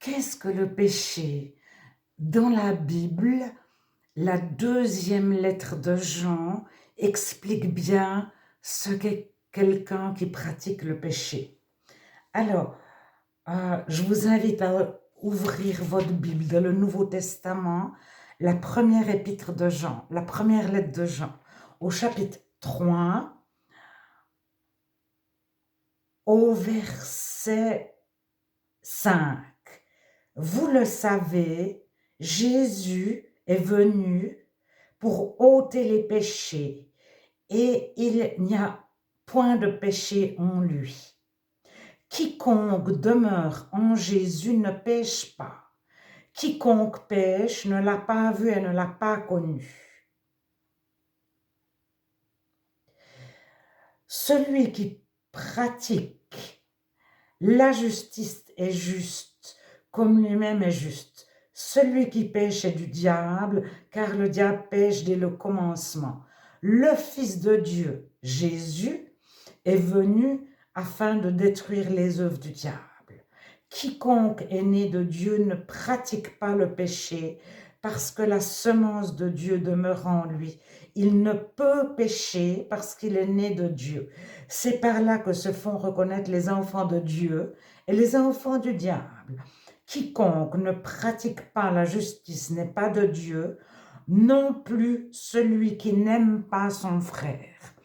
Qu'est-ce que le péché? Dans la Bible, la deuxième lettre de Jean explique bien ce qu'est quelqu'un qui pratique le péché. Alors, je vous invite à ouvrir votre Bible dans le Nouveau Testament, la première épître de Jean, la première lettre de Jean, au chapitre 3, au verset 5. Vous le savez, Jésus est venu pour ôter les péchés, et il n'y a point de péché en lui. Quiconque demeure en Jésus ne pêche pas. Quiconque pêche ne l'a pas vu et ne l'a pas connu. Celui qui pratique la justice est juste, comme lui-même est juste. Celui qui pêche est du diable, car le diable pêche dès le commencement. Le Fils de Dieu, Jésus, est venu afin de détruire les œuvres du diable. Quiconque est né de Dieu ne pratique pas le péché, parce que la semence de Dieu demeure en lui. Il ne peut pécher parce qu'il est né de Dieu. C'est par là que se font reconnaître les enfants de Dieu et les enfants du diable. Quiconque ne pratique pas la justice n'est pas de Dieu, non plus celui qui n'aime pas son frère.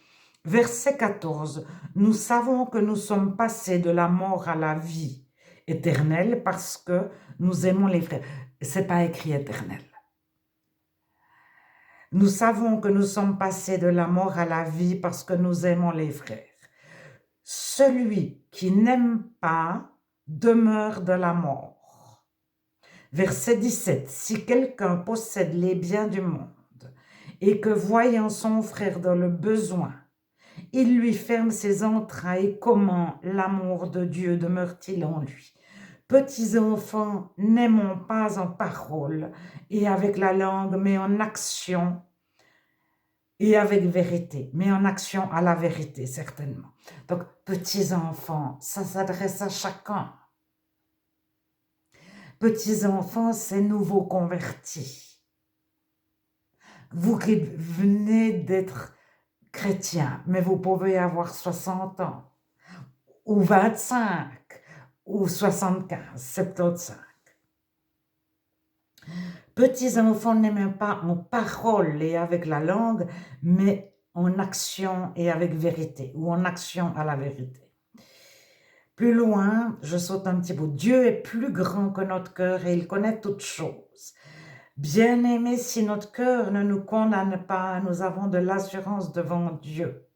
Verset 14. Nous savons que nous sommes passés de la mort à la vie éternelle parce que nous aimons les frères. C'est pas écrit éternel. Nous savons que nous sommes passés de la mort à la vie parce que nous aimons les frères. Celui qui n'aime pas demeure de la mort. Verset 17. Si quelqu'un possède les biens du monde et que voyant son frère dans le besoin, il lui ferme ses entrailles, comment l'amour de Dieu demeure-t-il en lui? Petits enfants, n'aimons pas en parole et avec la langue, mais en action et avec vérité, mais en action à la vérité, certainement. Donc, petits enfants, ça s'adresse à chacun. Petits enfants, c'est nouveau convertis. Vous qui venez d'être chrétien, mais vous pouvez avoir 60 ans, ou 25, ou 75, 75. Petits enfants n'aiment pas en parole et avec la langue, mais en action et avec vérité, ou en action à la vérité. Plus loin, je saute un petit bout. Dieu est plus grand que notre cœur et il connaît toutes choses. Bien-aimés, si notre cœur ne nous condamne pas, nous avons de l'assurance devant Dieu.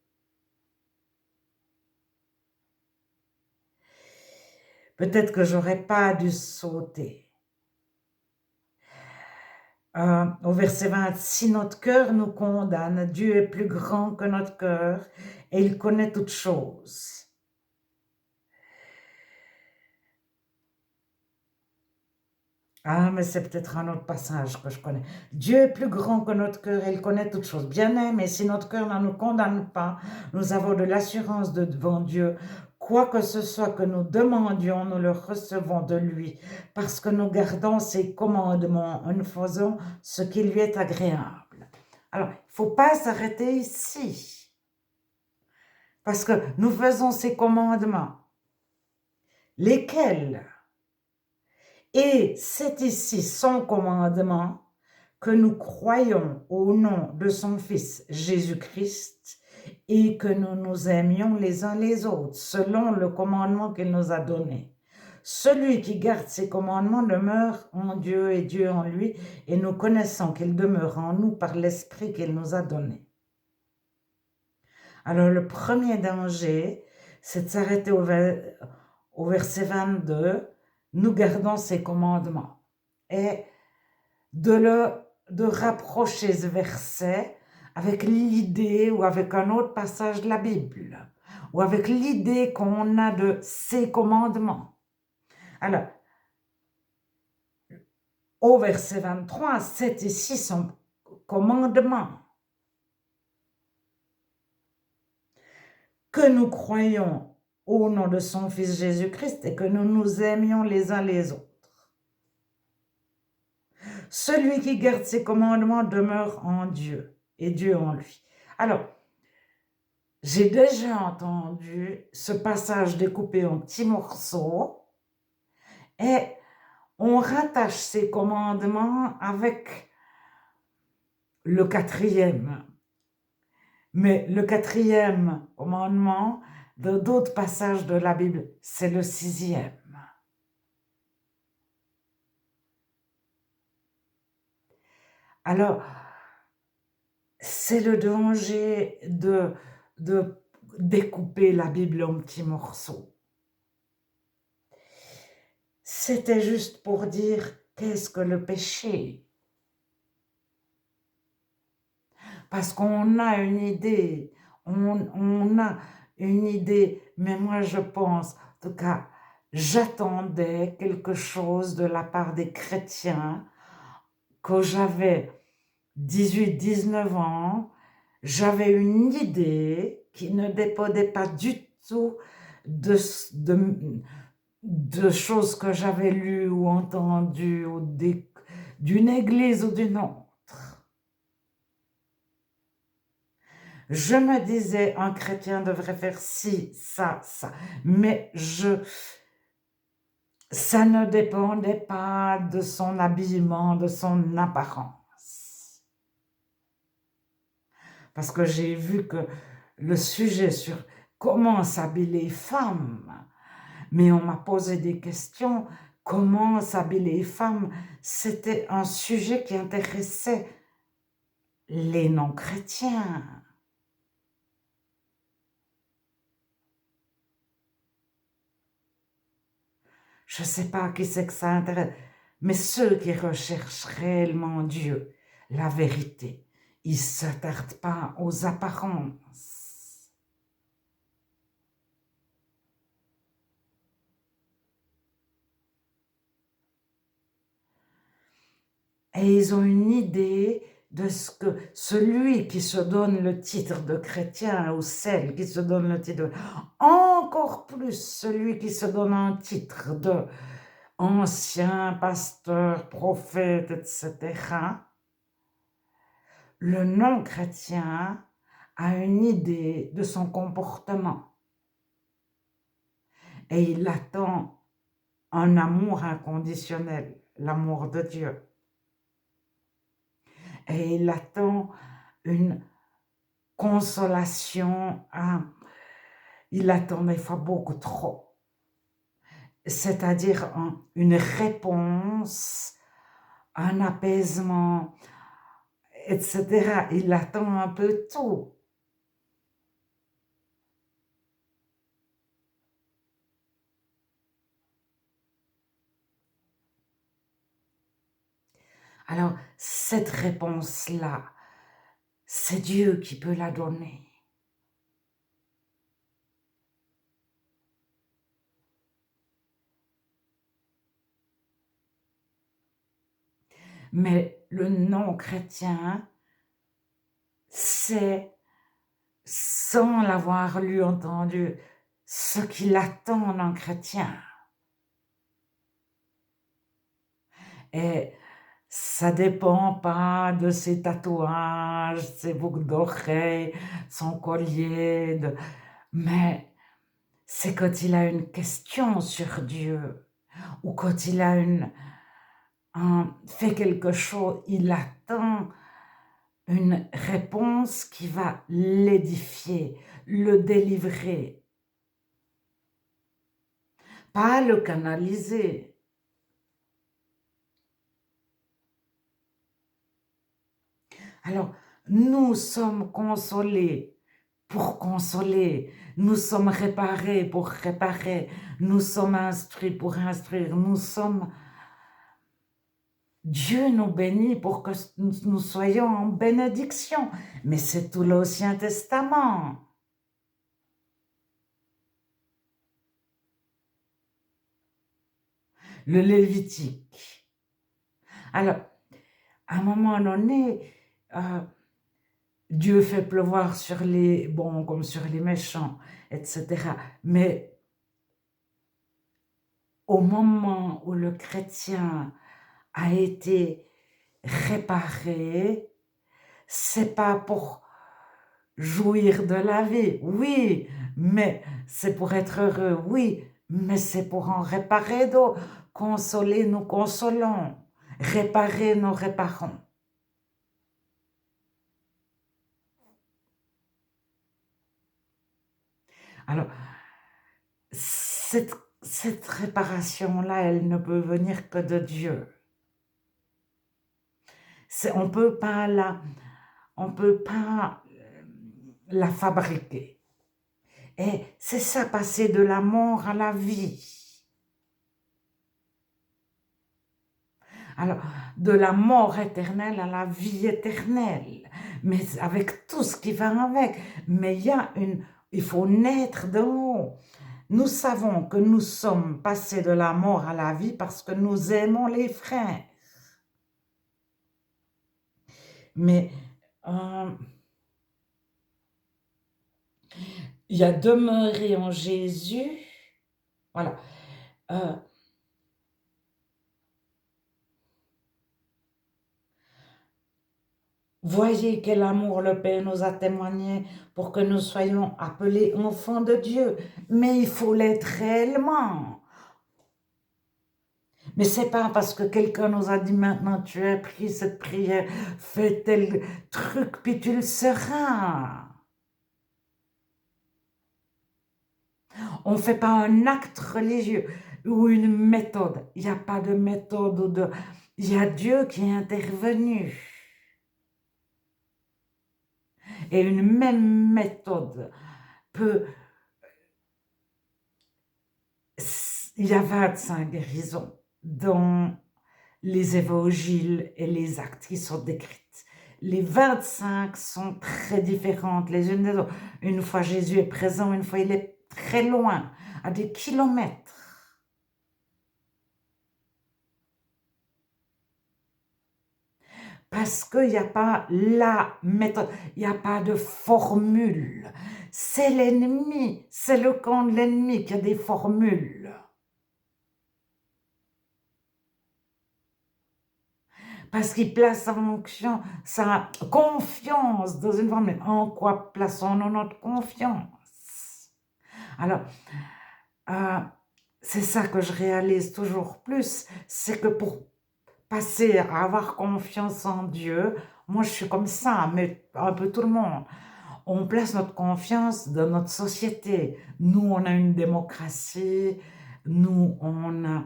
Peut-être que j'aurais pas dû sauter. Au verset 20, si notre cœur nous condamne, Dieu est plus grand que notre cœur et il connaît toutes choses. Ah, mais c'est peut-être un autre passage que je connais. Dieu est plus grand que notre cœur et il connaît toutes choses. Bien-aimés, si notre cœur ne nous condamne pas, nous avons de l'assurance devant Dieu. Quoi que ce soit que nous demandions, nous le recevons de lui, parce que nous gardons ses commandements en faisant ce qui lui est agréable. Alors, il ne faut pas s'arrêter ici, parce que nous faisons ses commandements. Lesquels? Et c'est ici son commandement que nous croyons au nom de son Fils Jésus-Christ et que nous nous aimions les uns les autres selon le commandement qu'il nous a donné. Celui qui garde ses commandements demeure en Dieu et Dieu en lui, et nous connaissons qu'il demeure en nous par l'Esprit qu'il nous a donné. Alors le premier danger, c'est de s'arrêter au verset 22, nous gardons ses commandements, et de rapprocher ce verset avec l'idée ou avec un autre passage de la Bible, ou avec l'idée qu'on a de ses commandements. Alors, au verset 23, c'est ici son commandement. Que nous croyons au nom de son Fils Jésus-Christ et que nous nous aimions les uns les autres. Celui qui garde ses commandements demeure en Dieu et Dieu en lui. Alors, j'ai déjà entendu ce passage découpé en petits morceaux et on rattache ces commandements avec le quatrième. Mais le quatrième commandement, dans d'autres passages de la Bible, c'est le sixième. Alors, c'est le danger de découper la Bible en petits morceaux. C'était juste pour dire qu'est-ce que le péché. Parce qu'on a une idée, on a une idée, mais moi je pense, en tout cas, j'attendais quelque chose de la part des chrétiens quand j'avais 18-19 ans, j'avais une idée qui ne dépendait pas du tout de, de choses que j'avais lues ou entendues ou d'une église ou d'une autre. Je me disais, un chrétien devrait faire ci, ça, ça, mais ça ne dépendait pas de son habillement, de son apparence. Parce que j'ai vu que le sujet sur comment s'habillent les femmes, mais on m'a posé des questions, comment s'habillent les femmes, c'était un sujet qui intéressait les non-chrétiens. Je ne sais pas qui c'est que ça intéresse, mais ceux qui recherchent réellement Dieu, la vérité, ils ne s'attardent pas aux apparences. Et ils ont une idée de ce que celui qui se donne le titre de chrétien ou celle qui se donne le titre, encore plus celui qui se donne un titre de ancien pasteur, prophète, etc. Le non-chrétien a une idée de son comportement et il attend un amour inconditionnel, l'amour de Dieu. Et il attend une consolation, il attend des fois beaucoup trop. C'est-à-dire une réponse, un apaisement, etc. Il attend un peu tout. Alors, cette réponse-là, c'est Dieu qui peut la donner. Mais le non-chrétien, c'est, sans l'avoir lu, entendu, ce qu'il attend d'un chrétien. Et ça dépend pas de ses tatouages, ses boucles d'oreilles, son collier, mais c'est quand il a une question sur Dieu ou quand il a fait quelque chose, il attend une réponse qui va l'édifier, le délivrer, pas le canaliser. Alors, nous sommes consolés pour consoler, nous sommes réparés pour réparer, nous sommes instruits pour instruire, Dieu nous bénit pour que nous soyons en bénédiction, mais c'est tout l'Ancien Testament. Le Lévitique. Alors, à un moment donné, Dieu fait pleuvoir sur les bons comme sur les méchants, etc. Mais au moment où le chrétien a été réparer, c'est pas pour jouir de la vie, oui, mais c'est pour être heureux, oui, mais c'est pour en réparer d'autres. Consoler, nous consolons. Réparer, nous réparons. Alors, cette, cette réparation-là, elle ne peut venir que de Dieu. On peut pas on peut pas la fabriquer. Et c'est ça, passer de la mort à la vie. Alors, de la mort éternelle à la vie éternelle, mais avec tout ce qui va avec. Mais il faut naître d'en haut. Nous savons que nous sommes passés de la mort à la vie parce que nous aimons les frères. Mais il y a demeuré en Jésus, voilà. Voyez quel amour le Père nous a témoigné pour que nous soyons appelés enfants de Dieu. Mais il faut l'être réellement. Mais c'est pas parce que quelqu'un nous a dit maintenant tu as pris cette prière, fais tel truc, puis tu le seras. On ne fait pas un acte religieux ou une méthode. Il n'y a pas de méthode. Il y a Dieu qui est intervenu. Et une même méthode peut... Il y a 25 guérisons dans les évangiles et les actes qui sont décrites. Les 25 sont très différentes les unes des autres. Une fois Jésus est présent, une fois il est très loin, à des kilomètres. Parce qu'il n'y a pas la méthode, il n'y a pas de formule. C'est l'ennemi, c'est le camp de l'ennemi qui a des formules. Parce qu'il place sa confiance dans une formule. En quoi plaçons-nous notre confiance? Alors, c'est ça que je réalise toujours plus, c'est que pour passer à avoir confiance en Dieu, moi je suis comme ça, mais un peu tout le monde. On place notre confiance dans notre société. Nous, on a une démocratie, nous, on a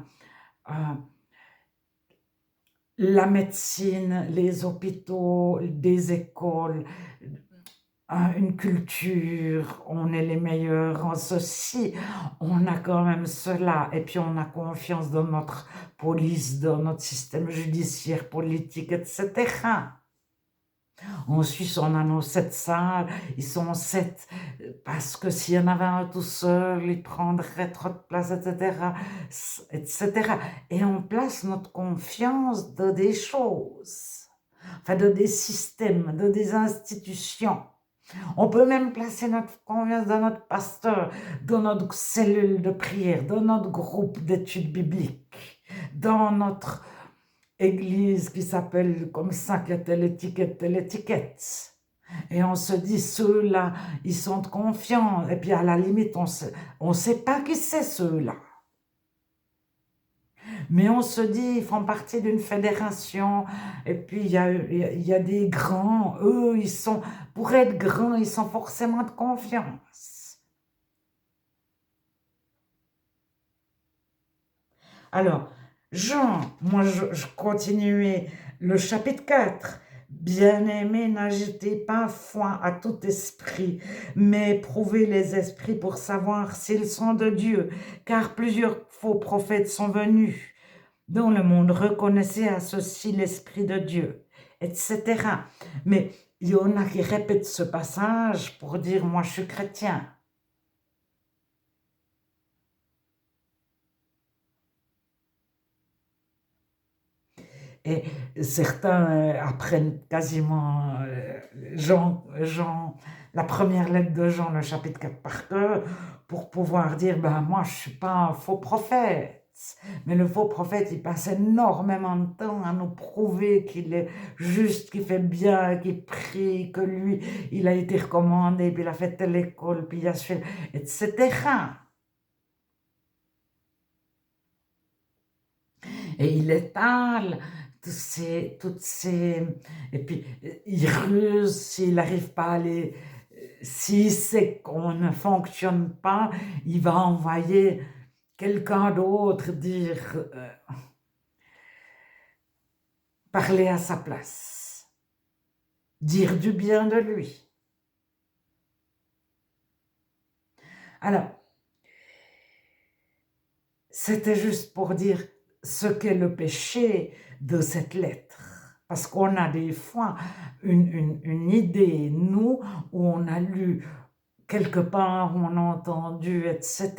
la médecine, les hôpitaux, des écoles, une culture, on est les meilleurs en ceci, on a quand même cela, et puis on a confiance dans notre police, dans notre système judiciaire, politique, etc. En Suisse, on a nos 7 salles, ils sont 7, parce que s'il y en avait un tout seul, il prendrait trop de place, etc., etc. Et on place notre confiance dans des choses, enfin dans des systèmes, dans des institutions. On peut même placer notre confiance dans notre pasteur, dans notre cellule de prière, dans notre groupe d'études bibliques, dans notre église qui s'appelle comme ça, qui a telle étiquette, telle étiquette. Et on se dit, ceux-là, ils sont confiants. Et puis à la limite, on sait pas qui c'est ceux-là. Mais on se dit, ils font partie d'une fédération, et puis il y a des grands, eux, pour être grands, ils sont forcément de confiance. Alors, Jean, moi je continuais le chapitre 4. Bien-aimés, n'ajoutez pas foi à tout esprit, mais prouvez les esprits pour savoir s'ils sont de Dieu, car plusieurs faux prophètes sont venus, dont le monde reconnaissait à ceci l'Esprit de Dieu, etc. Mais il y en a qui répètent ce passage pour dire « moi je suis chrétien ». Et certains apprennent quasiment la première lettre de Jean, le chapitre 4 par cœur, pour pouvoir dire, ben moi je ne suis pas un faux prophète. Mais le faux prophète, il passe énormément de temps à nous prouver qu'il est juste, qu'il fait bien, qu'il prie, que lui, il a été recommandé, puis il a fait telle école, puis il a fait, etc. Et il étale toutes ces... Et puis, il ruse s'il n'arrive pas à aller... S'il sait qu'on ne fonctionne pas, il va envoyer quelqu'un d'autre dire... parler à sa place. Dire du bien de lui. Alors, c'était juste pour dire ce qu'est le péché de cette lettre. Parce qu'on a des fois une idée, nous, où on a lu quelque part, où on a entendu, etc.